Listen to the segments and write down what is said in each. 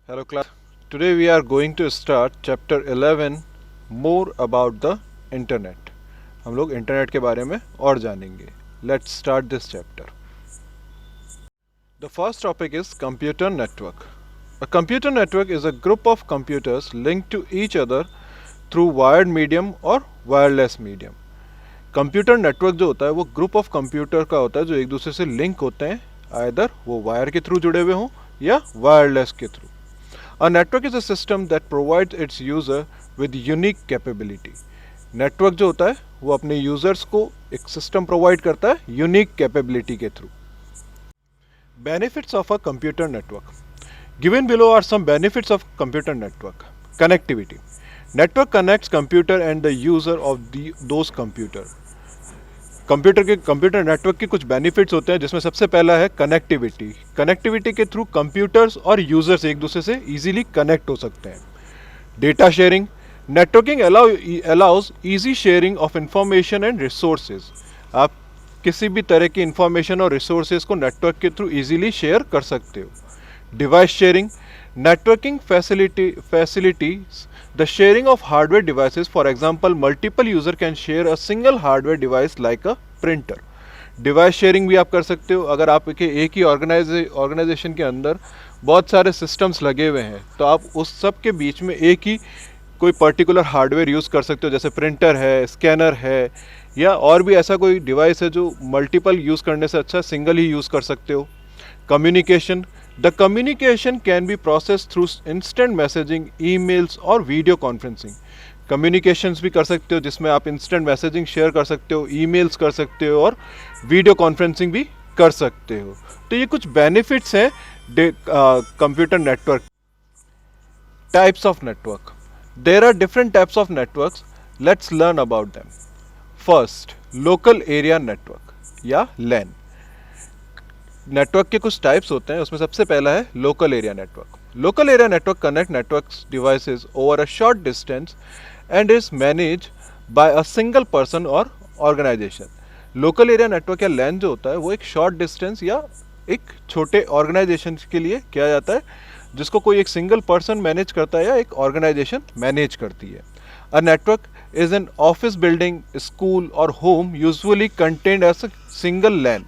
Hello class. Today we are going to start chapter 11 more about the internet. हम लोग internet के बारे में और जानेंगे. Let's start this chapter. The first topic is computer network. A computer network is a group of computers linked to each other through wired medium or wireless medium. Computer network जो होता है वो group of computer का होता है जो एक दूसरे से लिंक होते हैं, आइदर वो वायर के थ्रू जुड़े हुए हों या वायरलेस के through. A network is a system that provides its user with unique capability. Network जो होता है वो अपने यूजर्स को एक सिस्टम प्रोवाइड करता है यूनिक कैपेबिलिटी के through. Benefits of a computer network. Given below are some benefits of computer network. Connectivity. Network connects computer and the user of those computer. Computer network के कुछ benefits होते हैं जिसमें सबसे पहला है कनेक्टिविटी. कनेक्टिविटी के थ्रू कंप्यूटर्स और यूजर्स एक दूसरे से इजीली कनेक्ट हो सकते हैं. Data sharing. Networking allows easy sharing of information and resources. आप किसी भी तरह की इंफॉर्मेशन और रिसोर्सेज को नेटवर्क के थ्रू इजीली शेयर कर सकते हो. Device sharing. Networking facilities the sharing of hardware devices. For example, multiple user can share a single hardware device like a printer. Device sharing भी आप कर सकते हो. अगर आप एक ही ऑर्गेनाइजेशन के अंदर बहुत सारे सिस्टम्स लगे हुए हैं तो आप उस सब के बीच में एक ही कोई पर्टिकुलर हार्डवेयर यूज़ कर सकते हो, जैसे प्रिंटर है, स्कैनर है, या और भी ऐसा कोई डिवाइस है जो मल्टीपल यूज़ करने से अच्छा सिंगल ही यूज़ कर सकते हो. Communication. The communication can be processed through instant messaging, emails और video conferencing. Communications भी कर सकते हो जिसमें आप instant messaging शेयर कर सकते हो, emails कर सकते हो और video conferencing भी कर सकते हो. तो ये कुछ benefits हैं computer network. Types of network. There are different types of networks. Let's learn about them. First, local area network या LAN. नेटवर्क के कुछ टाइप्स होते हैं, उसमें सबसे पहला है local area network. Local area network connect network devices over a short distance and is manage by a single person और ऑर्गेनाइजेशन. लोकल एरिया नेटवर्क या लैन जो होता है वो एक शॉर्ट डिस्टेंस या एक छोटे ऑर्गेनाइजेशन के लिए किया जाता है जिसको कोई एक सिंगल पर्सन मैनेज करता है या एक ऑर्गेनाइजेशन मैनेज करती है. A network is an office building, school और home usually contained as a single LAN.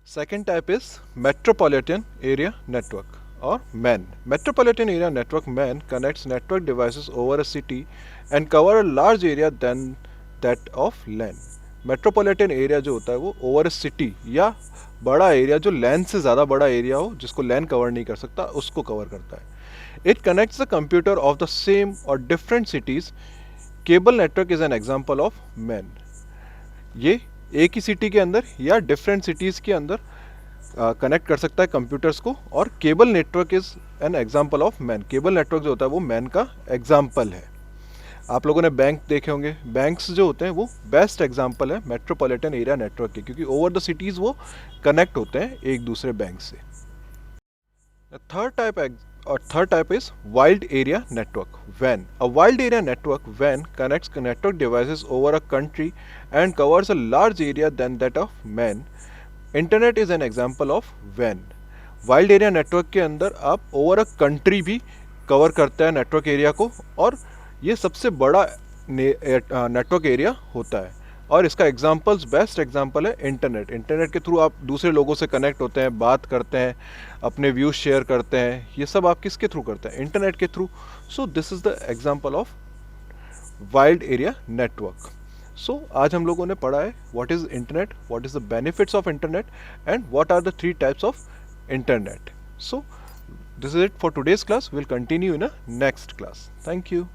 Second type is metropolitan area network or MAN. Metropolitan area network MAN connects network devices over a city and cover a large area than that of LAN. Metropolitan area जो होता है वो over a city या बड़ा area जो LAN से ज़्यादा बड़ा एरिया हो जिसको LAN कवर नहीं कर सकता उसको कवर करता है. It connects the computer of the same or different cities. Cable network is an example of MAN. ये एक ही सिटी के अंदर या डिफरेंट सिटीज़ के अंदर कनेक्ट कर सकता है कंप्यूटर्स को. और cable network is an example of man. Cable network जो होता है वो मैन का एग्जांपल है. आप लोगों ने बैंक देखे होंगे, बैंक्स जो होते हैं वो बेस्ट एग्जांपल है मेट्रोपॉलिटन एरिया नेटवर्क के, क्योंकि ओवर द सिटीज़ वो कनेक्ट होते हैं एक दूसरे बैंक से. Third type is wide area network WAN. A wide area network WAN connects network devices over a country and covers a large area than that of MAN. Internet is an example of WAN. Wide area network के अंदर आप over a country भी cover करता है network area को, और ये सबसे बड़ा नेटवर्क एरिया होता है. और इसका बेस्ट एग्जांपल है इंटरनेट. इंटरनेट के थ्रू आप दूसरे लोगों से कनेक्ट होते हैं, बात करते हैं, अपने व्यूज शेयर करते हैं. ये सब आप किसके थ्रू करते हैं? इंटरनेट के through. So this is the example of wide area network. So आज हम लोगों ने पढ़ा है what is internet, what is the benefits of internet and what are the 3 types of internet. So this is it for today's class. Will continue in a next class. Thank you.